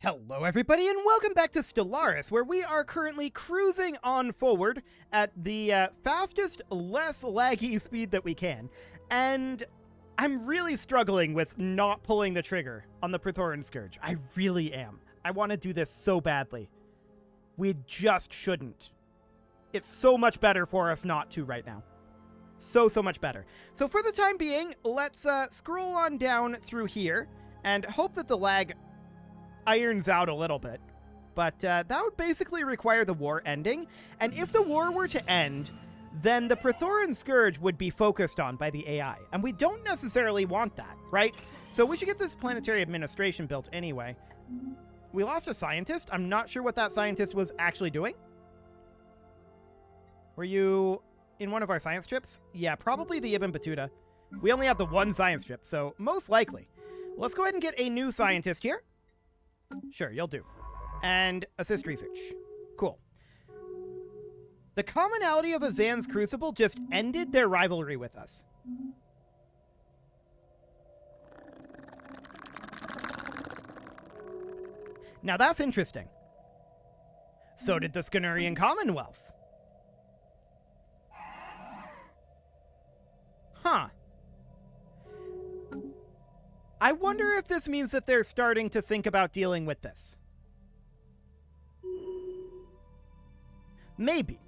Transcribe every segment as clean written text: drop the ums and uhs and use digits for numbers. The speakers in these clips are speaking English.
Hello everybody and welcome back to Stellaris, where we are currently cruising on forward at the fastest, less laggy speed that we can. And I'm really struggling with not pulling the trigger on the Praetorian Scourge. I really am. I want to do this so badly. We just shouldn't. It's so much better for us not to right now. So much better. So for the time being, let's scroll on down through here and hope that the lag irons out a little bit. But that would basically require the war ending. And if the war were to end, then the Praetorian Scourge would be focused on by the AI. And we don't necessarily want that, right? So we should get this planetary administration built anyway. We lost a scientist. I'm not sure what that scientist was actually doing. Were you in one of our science trips? Yeah, probably the Ibn Battuta. We only have the one science trip, so most likely. Let's go ahead and get a new scientist here. Sure, you'll do. And assist research. Cool. The Commonality of Azan's Crucible just ended their rivalry with us. Now that's interesting. So did the Skenurian Commonwealth. Huh. I wonder if this means that they're starting to think about dealing with this. Maybe.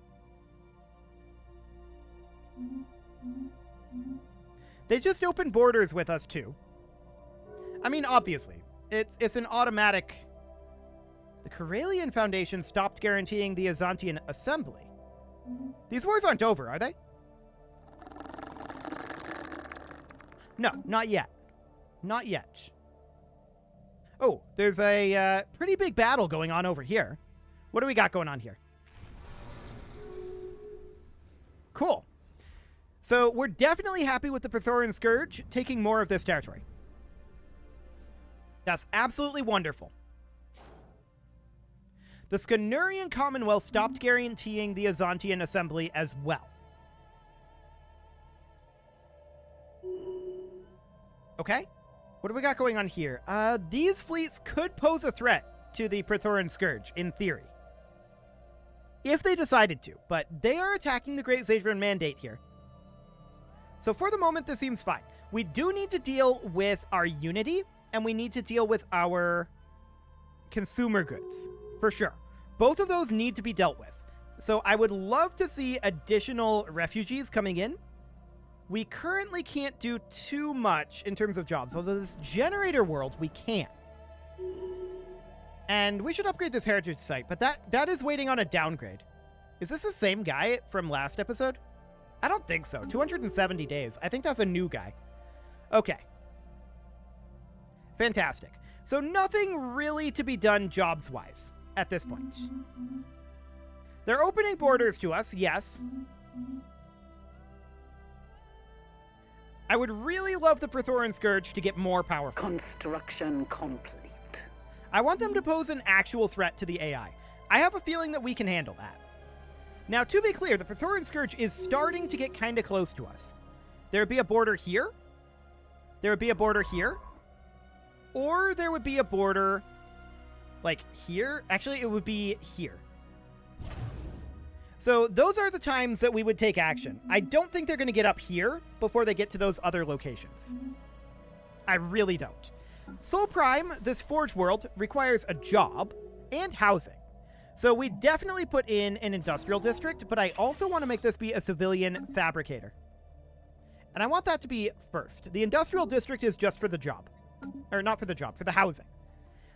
They just opened borders with us too. I mean, obviously, it's an automatic. The Karelian Foundation stopped guaranteeing the Azantian Assembly. These wars aren't over, are they? No, not yet. Not yet. Oh, there's a pretty big battle going on over here. What do we got going on here? Cool. So we're definitely happy with the Praetorian Scourge taking more of this territory. That's absolutely wonderful. The Skenurian Commonwealth stopped guaranteeing the Azantian Assembly as well. Okay. What do we got going on here? These fleets could pose a threat to the Praetorian Scourge, in theory. If they decided to, but they are attacking the Great Zadran Mandate here. So for the moment, this seems fine. We do need to deal with our unity, and we need to deal with our consumer goods, for sure. Both of those need to be dealt with. So I would love to see additional refugees coming in. We currently can't do too much in terms of jobs, although this generator world, we can. And we should upgrade this heritage site, but that is waiting on a downgrade. Is this the same guy from last episode? I don't think so. 270 days. I think that's a new guy. Okay. Fantastic. So nothing really to be done jobs-wise at this point. They're opening borders to us, yes. I would really love the Praetorian Scourge to get more powerful. Construction complete. I want them to pose an actual threat to the AI. I have a feeling that we can handle that. Now, to be clear, the Praetorian Scourge is starting to get kind of close to us. There would be a border here. There would be a border here. Or there would be a border, like, here. Actually, it would be here. So those are the times that we would take action. I don't think they're going to get up here before they get to those other locations. I really don't. Sol Prime, this forge world, requires a job and housing. So we definitely put in an industrial district, but I also want to make this be a civilian fabricator. And I want that to be first. The industrial district is just for the job. Or not for the job, for the housing.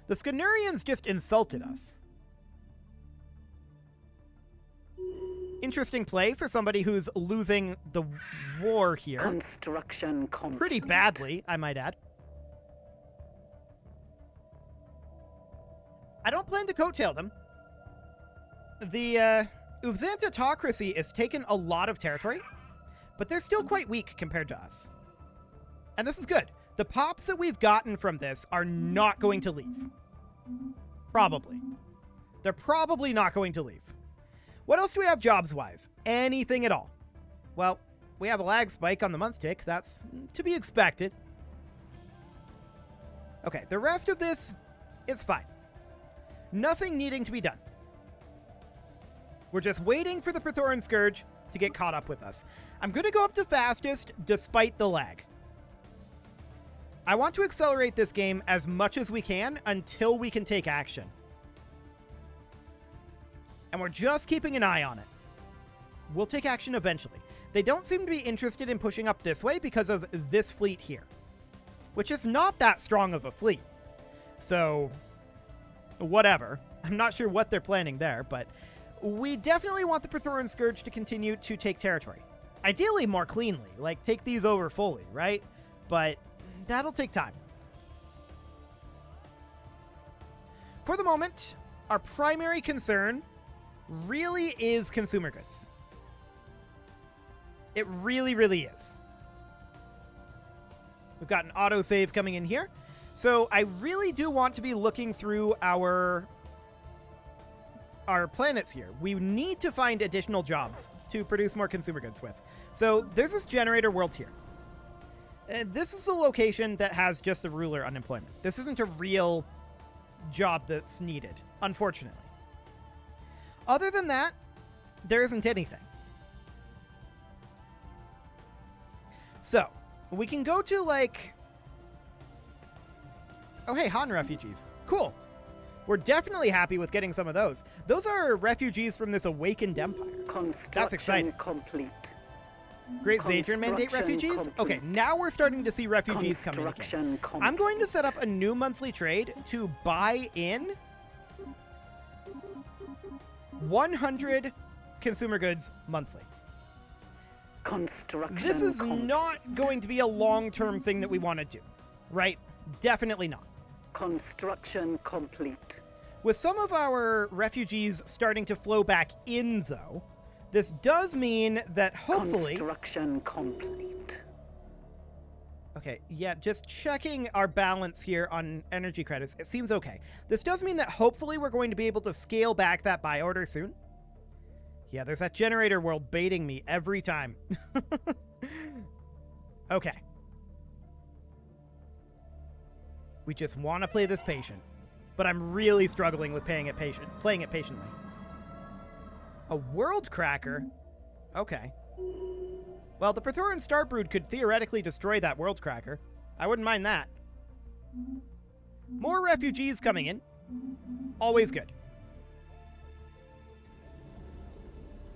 The Skenurians just insulted us. Interesting play for somebody who's losing the war here. Construction complete. Pretty badly, I might add. I don't plan to coattail them. The Uzantatocracy has taken a lot of territory, but they're still quite weak compared to us. And this is good. The pops that we've gotten from this are not going to leave. Probably. They're probably not going to leave. What else do we have jobs-wise? Anything at all? Well, we have a lag spike on the month tick. That's to be expected. Okay, the rest of this is fine. Nothing needing to be done. We're just waiting for the Praetorian Scourge to get caught up with us. I'm going to go up to fastest despite the lag. I want to accelerate this game as much as we can until we can take action. And we're just keeping an eye on it. We'll take action eventually. They don't seem to be interested in pushing up this way because of this fleet here, which is not that strong of a fleet. So, whatever. I'm not sure what they're planning there, but we definitely want the Praetorian Scourge to continue to take territory. Ideally more cleanly, like take these over fully, right? But that'll take time. For the moment, our primary concern really is consumer goods. It really, really is. We've got an autosave coming in here. So I really do want to be looking through our planets here. We need to find additional jobs to produce more consumer goods with. So there's this generator world here. This is the location that has just the ruler unemployment. This isn't a real job that's needed, unfortunately. Other than that, there isn't anything. So, we can go to, like... Oh, hey, Han refugees. Cool. We're definitely happy with getting some of those. Those are refugees from this awakened empire. That's exciting. Complete. Great Zadrian Mandate refugees? Complete. Okay, now we're starting to see refugees coming again. I'm going to set up a new monthly trade to buy in 100 consumer goods monthly. This is not going to be a long-term thing that we want to do, right? Definitely not. Construction complete. With some of our refugees starting to flow back in, though, this does mean that hopefully... Construction complete. Okay, yeah, just checking our balance here on energy credits. It seems okay. This does mean that hopefully we're going to be able to scale back that buy order soon. Yeah, there's that generator world baiting me every time. Okay. We just want to play this patient, but I'm really struggling with playing it patiently. A world cracker? Okay. Well, the Praetorian Starbrood could theoretically destroy that world cracker. I wouldn't mind that. More refugees coming in. Always good.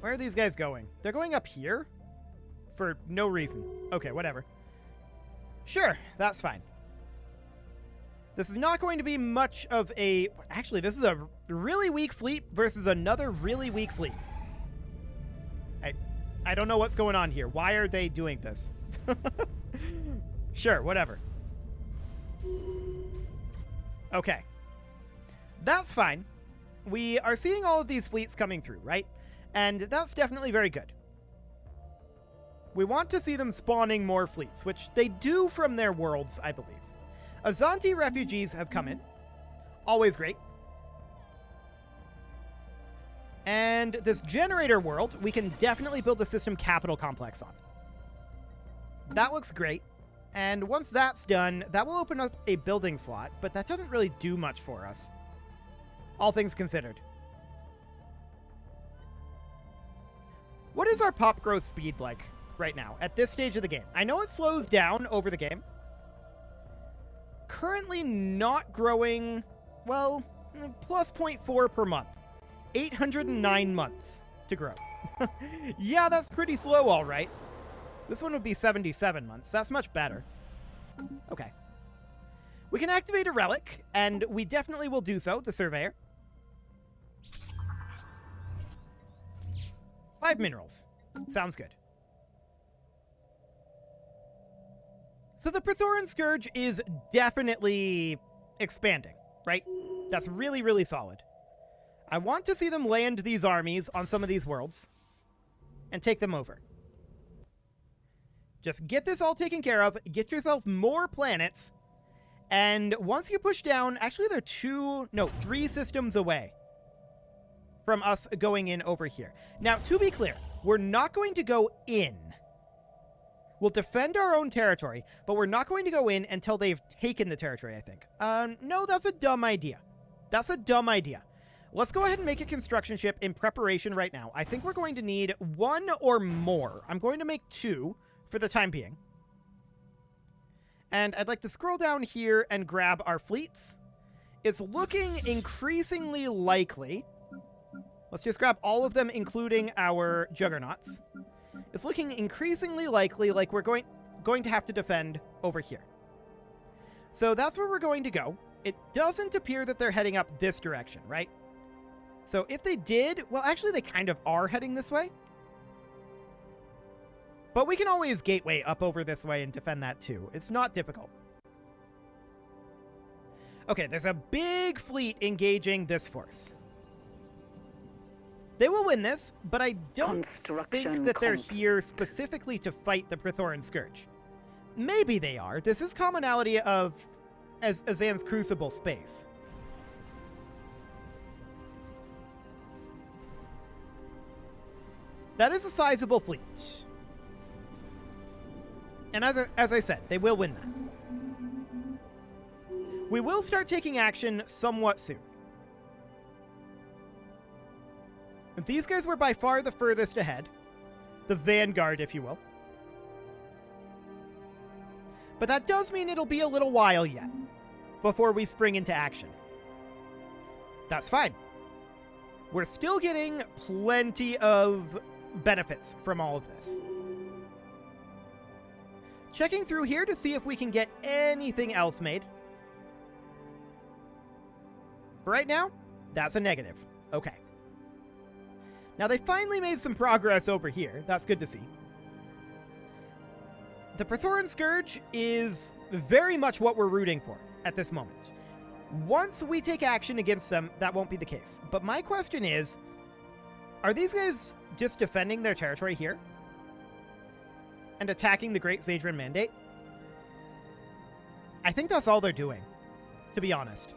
Where are these guys going? They're going up here? For no reason. Okay, whatever. Sure, that's fine. This is not going to be much of a... Actually, this is a really weak fleet versus another really weak fleet. I don't know what's going on here. Why are they doing this? Sure, whatever. Okay. That's fine. We are seeing all of these fleets coming through, right? And that's definitely very good. We want to see them spawning more fleets, which they do from their worlds, I believe. Azanti refugees have come in. Always great. And this generator world, we can definitely build a system capital complex on. That looks great. And once that's done, that will open up a building slot, but that doesn't really do much for us. All things considered. What is our pop growth speed like right now at this stage of the game? I know it slows down over the game. Currently not growing, well, plus 0.4 per month. 809 months to grow. Yeah, that's pretty slow, all right. This one would be 77 months. That's much better. Okay. We can activate a relic, and we definitely will do so, the Surveyor. 5 minerals. Sounds good. So the Praetorian Scourge is definitely expanding, right? That's really, really solid. I want to see them land these armies on some of these worlds and take them over. Just get this all taken care of, get yourself more planets, and once you push down, actually they're 3 systems away from us going in over here. Now, to be clear, we're not going to go in. We'll defend our own territory, but we're not going to go in until they've taken the territory, I think. No, that's a dumb idea. That's a dumb idea. Let's go ahead and make a construction ship in preparation right now. I think we're going to need 1 or more. I'm going to make 2 for the time being. And I'd like to scroll down here and grab our fleets. It's looking increasingly likely. Let's just grab all of them, including our juggernauts. It's looking increasingly likely like we're going to have to defend over here. So that's where we're going to go. It doesn't appear that they're heading up this direction, right? So if they did, well, actually they kind of are heading this way. But we can always gateway up over this way and defend that too. It's not difficult. Okay, there's a big fleet engaging this force. They will win this, but I don't think that they're here specifically to fight the Praethoran Scourge. Maybe they are. This is Commonality of Azan's Crucible space. That is a sizable fleet. And as I said, they will win that. We will start taking action somewhat soon. These guys were by far the furthest ahead. The vanguard, if you will. But that does mean it'll be a little while yet before we spring into action. That's fine. We're still getting plenty of benefits from all of this. Checking through here to see if we can get anything else made. But right now, that's a negative. Okay. Now they finally made some progress over here. That's good to see. The Praethoran Scourge is very much what we're rooting for at this moment. Once we take action against them, that won't be the case. But my question is, are these guys just defending their territory here? And attacking the Great Zadran Mandate? I think that's all they're doing, to be honest.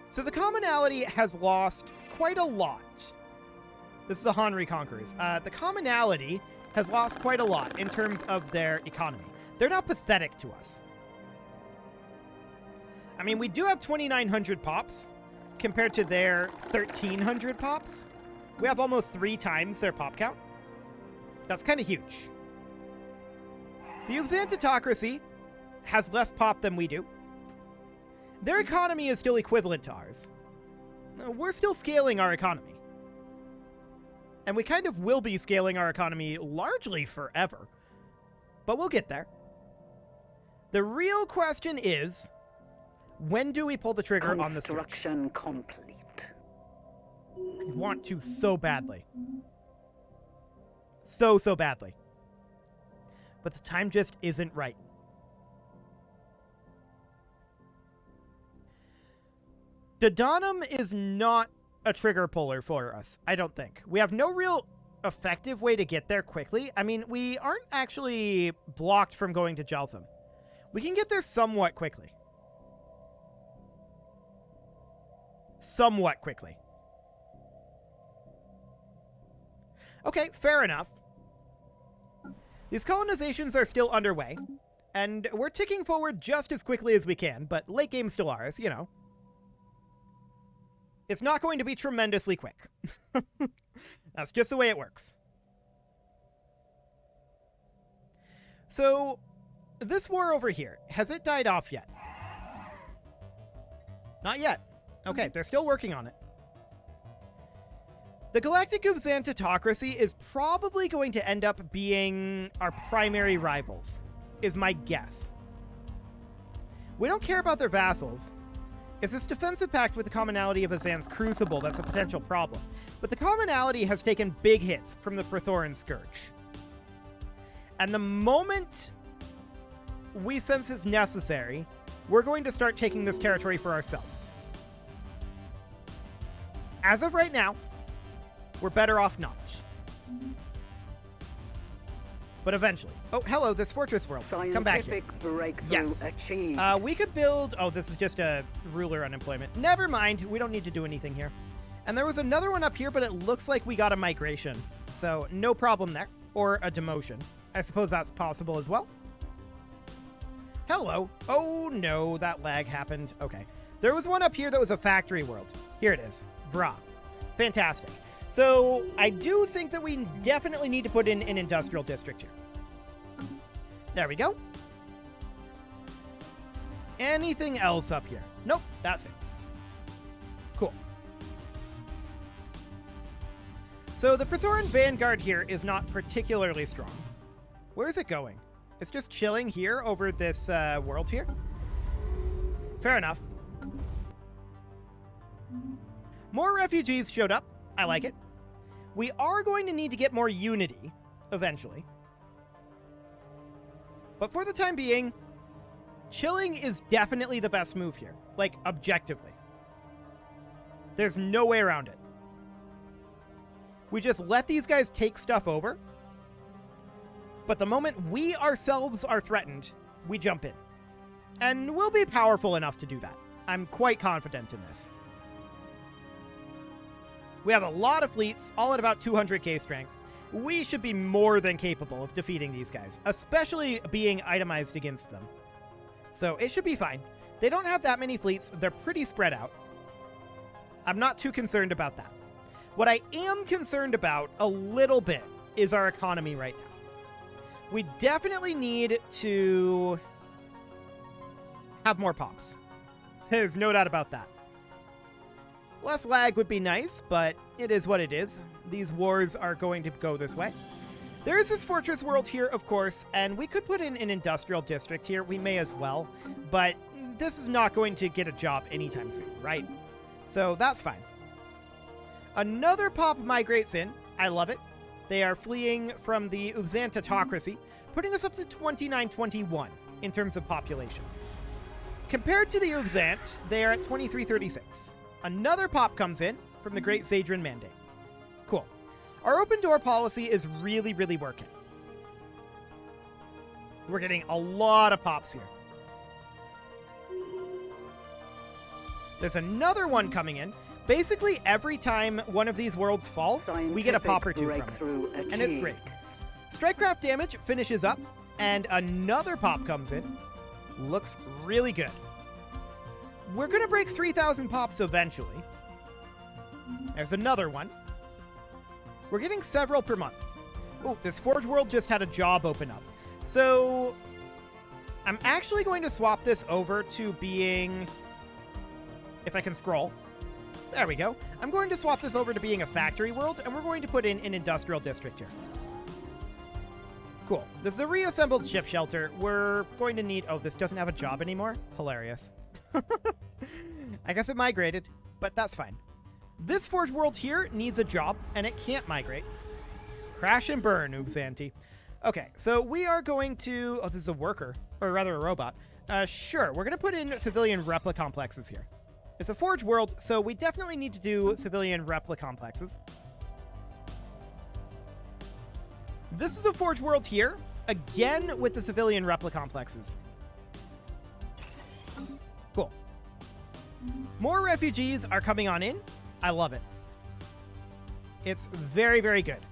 So the Commonality has lost quite a lot. This is the Han Reconquerors. The Commonality has lost quite a lot in terms of their economy. They're now pathetic to us. I mean, we do have 2,900 pops compared to their 1,300 pops. We have almost 3 times their pop count. That's kind of huge. The Uzantitocracy has less pop than we do. Their economy is still equivalent to ours. We're still scaling our economy. And we kind of will be scaling our economy largely forever. But we'll get there. The real question is, when do we pull the trigger on the Scourge? Construction complete. I want to so badly. So badly. But the time just isn't right. Dodanum is not a trigger puller for us, I don't think. We have no real effective way to get there quickly. I mean, we aren't actually blocked from going to Jeltham. We can get there somewhat quickly. Somewhat quickly. Okay, fair enough. These colonizations are still underway, and we're ticking forward just as quickly as we can, but late game Stellaris, you know. It's not going to be tremendously quick. That's just the way it works. So, this war over here, has it died off yet? Not yet. Okay, they're still working on it. The Galactic Uzantitocracy is probably going to end up being our primary rivals, is my guess. We don't care about their vassals. It's this defensive pact with the Commonality of Azan's Crucible that's a potential problem. But the Commonality has taken big hits from the Praethoran Scourge. And the moment we sense it's necessary, we're going to start taking this territory for ourselves. As of right now, we're better off not. But eventually. Oh, hello, this fortress world. Come back here. Scientific breakthrough achieved. We could build... Oh, this is just a ruler unemployment. Never mind. We don't need to do anything here. And there was another one up here, but it looks like we got a migration. So, no problem there. Or a demotion. I suppose that's possible as well. Hello. Oh, no, that lag happened. Okay. There was one up here that was a factory world. Here it is. Vrah. Fantastic. So I do think that we definitely need to put in an industrial district here. There we go. Anything else up here? Nope, that's it. Cool. So the Prathoran Vanguard here is not particularly strong. Where is it going? It's just chilling here over this world here. Fair enough. More refugees showed up. I like it. We are going to need to get more unity eventually. But for the time being, chilling is definitely the best move here. Like, objectively. There's no way around it. We just let these guys take stuff over. But the moment we ourselves are threatened, we jump in. And we'll be powerful enough to do that. I'm quite confident in this. We have a lot of fleets, all at about 200k strength. We should be more than capable of defeating these guys, especially being itemized against them. So it should be fine. They don't have that many fleets. They're pretty spread out. I'm not too concerned about that. What I am concerned about a little bit is our economy right now. We definitely need to have more pops. There's no doubt about that. Less lag would be nice, but it is what it is. These wars are going to go this way. There is this fortress world here, of course, and we could put in an industrial district here. We may as well, but this is not going to get a job anytime soon, right? So that's fine. Another pop migrates in. I love it. They are fleeing from the Uzantatocracy, putting us up to 2921 in terms of population. Compared to the Uzant, they are at 2336. Another pop comes in from the Great Zadran Mandate. Cool. Our open door policy is really, really working. We're getting a lot of pops here. There's another one coming in. Basically, every time one of these worlds falls, we get a pop or two from it. And it's great. Strikecraft damage finishes up, and another pop comes in. Looks really good. We're going to break 3,000 pops eventually. There's another one. We're getting several per month. Oh, this Forge World just had a job open up. So I'm actually going to swap this over to being, if I can scroll. There we go. I'm going to swap this over to being a factory world, and we're going to put in an industrial district here. Cool. This is a reassembled ship shelter. We're going to need... Oh, this doesn't have a job anymore? Hilarious. I guess it migrated, but that's fine. This Forge World here needs a job, and it can't migrate. Crash and burn, oops, auntie. Okay, so we are going to... Oh, this is a worker, or rather a robot. Sure, we're going to put in civilian replica complexes here. It's a Forge World, so we definitely need to do civilian replica complexes. This is a Forge World here, again with the civilian replica complexes. Cool. More refugees are coming on in. I love it. It's very, very good.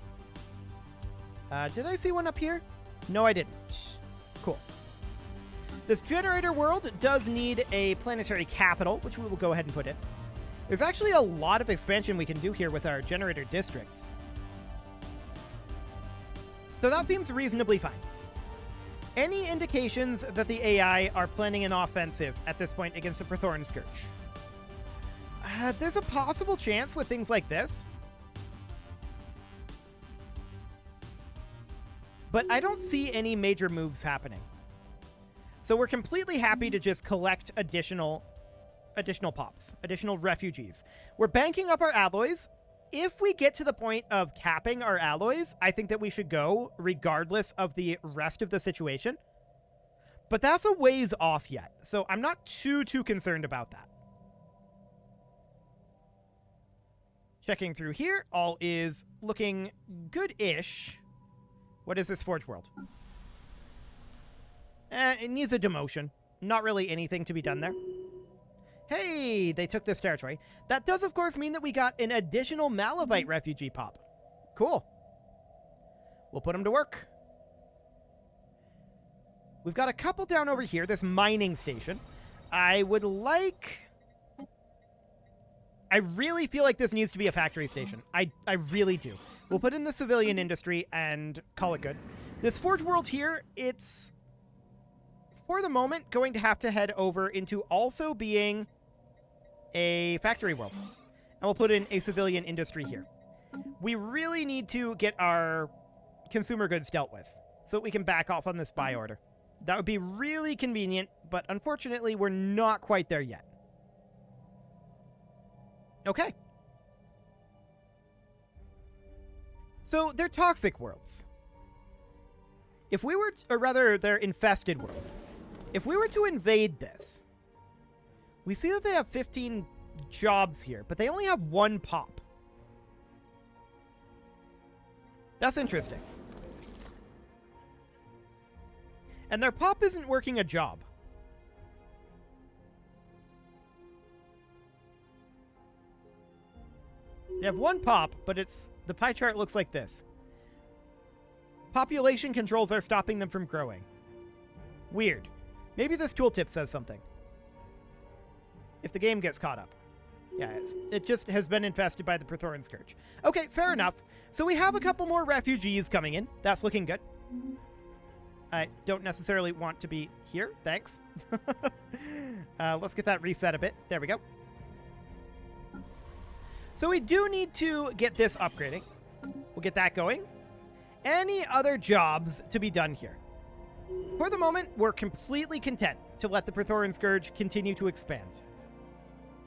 Did I see one up here? No, I didn't. Cool. This generator world does need a planetary capital, which we will go ahead and put in. There's actually a lot of expansion we can do here with our generator districts. So that seems reasonably fine. Any indications that the AI are planning an offensive at this point against the Prathoran Scourge? There's a possible chance with things like this. But I don't see any major moves happening. So we're completely happy to just collect additional pops, additional refugees. We're banking up our alloys. If we get to the point of capping our alloys, I think that we should go regardless of the rest of the situation. But that's a ways off yet, so I'm not too concerned about that. Checking through here, all is looking good-ish. What is this Forge World? It needs a demotion. Not really anything to be done there. Hey, they took this territory. That does, of course, mean that we got an additional Malevite refugee pop. Cool. We'll put them to work. We've got a couple down over here, this mining station. I would like I really feel like this needs to be a factory station. I really do. We'll put in the civilian industry and call it good. This Forge World here, it's, for the moment, going to have to head over into also being a factory world. And we'll put in a civilian industry here. We really need to get our consumer goods dealt with so that we can back off on this buy order. That would be really convenient, but unfortunately, we're not quite there yet. Okay. So they're toxic worlds. If we were, or rather, they're infested worlds. If we were to invade this, we see that they have 15 jobs here, but they only have 1 pop. That's interesting. And their pop isn't working a job. They have 1 pop, but the pie chart looks like this. Population controls are stopping them from growing. Weird. Maybe this tooltip says something. If the game gets caught up. Yeah, it just has been infested by the Praetorian Scourge. Okay, fair enough. So we have a couple more refugees coming in. That's looking good. I don't necessarily want to be here. Thanks. Let's get that reset a bit. There we go. So we do need to get this upgrading. We'll get that going. Any other jobs to be done here? For the moment, we're completely content to let the Praetorian Scourge continue to expand.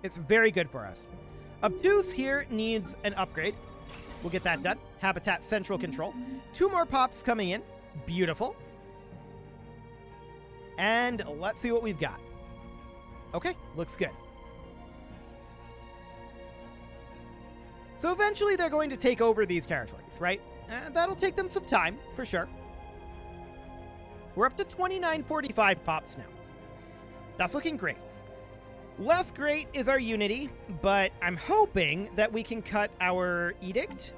It's very good for us. Obtuse here needs an upgrade. We'll get that done. Habitat Central Control. 2 more pops coming in. Beautiful. And let's see what we've got. Okay, looks good. So eventually they're going to take over these territories, right? That'll take them some time, for sure. We're up to 2945 pops now. That's looking great. Less great is our unity, but I'm hoping that we can cut our edict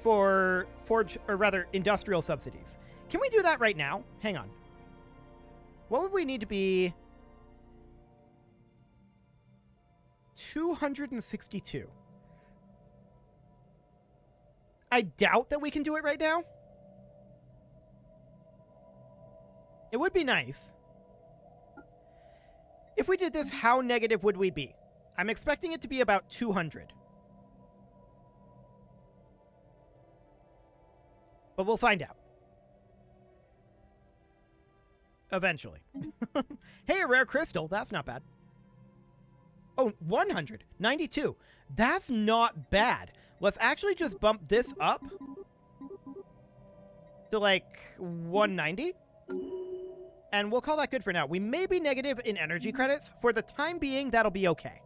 for forge, or rather industrial subsidies. Can we do that right now? Hang on. What would we need to be? 262. I doubt that we can do it right now. It would be nice. If we did this, how negative would we be? I'm expecting it to be about 200. But we'll find out. Eventually. Hey, a rare crystal. That's not bad. Oh, 100. 92. That's not bad. Let's actually just bump this up to like 190. And we'll call that good for now. We may be negative in energy credits. For the time being, that'll be okay.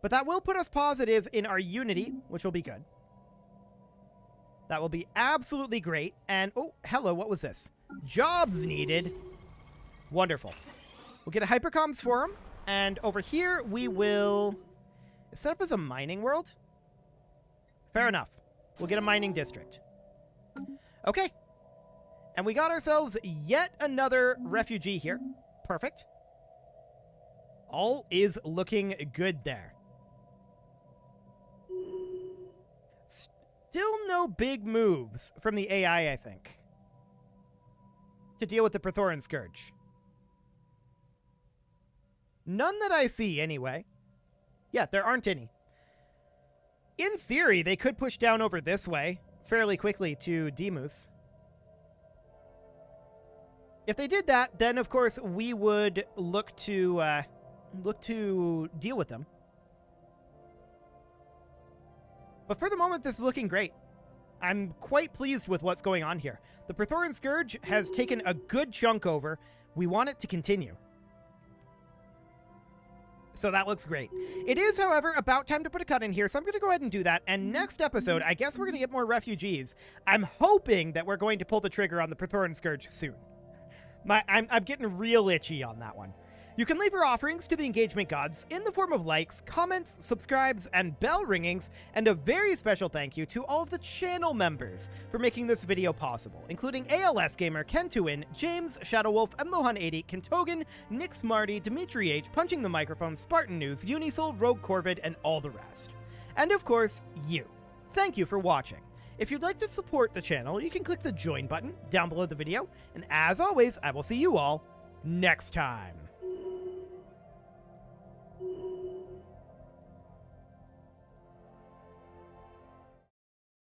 But that will put us positive in our unity, which will be good. That will be absolutely great. And, oh, hello, what was this? Jobs needed. Wonderful. We'll get a hypercoms for them. And over here, we will set up as a mining world. Fair enough. We'll get a mining district. Okay. And we got ourselves yet another refugee here. Perfect. All is looking good there. Still no big moves from the AI, I think, to deal with the Praetorian Scourge. None that I see, anyway. Yeah, there aren't any. In theory, they could push down over this way fairly quickly to Demus. If they did that, then, of course, we would look to deal with them. But for the moment, this is looking great. I'm quite pleased with what's going on here. The Praetorian Scourge has taken a good chunk over. We want it to continue. So that looks great. It is, however, about time to put a cut in here, so I'm going to go ahead and do that. And next episode, I guess we're going to get more refugees. I'm hoping that we're going to pull the trigger on the Praetorian Scourge soon. I'm getting real itchy on that one. You can leave your offerings to the engagement gods in the form of likes, comments, subscribes, and bell ringings, and a very special thank you to all of the channel members for making this video possible, including ALS Gamer, Kentuin, James, Shadowwolf, Mlohan80, Kentogan, Nick Smarty, Dimitri H, Punching the Microphone, Spartan News, Unisoul, Rogue Corvid, and all the rest. And of course, you. Thank you for watching. If you'd like to support the channel, you can click the join button down below the video, and as always, I will see you all next time.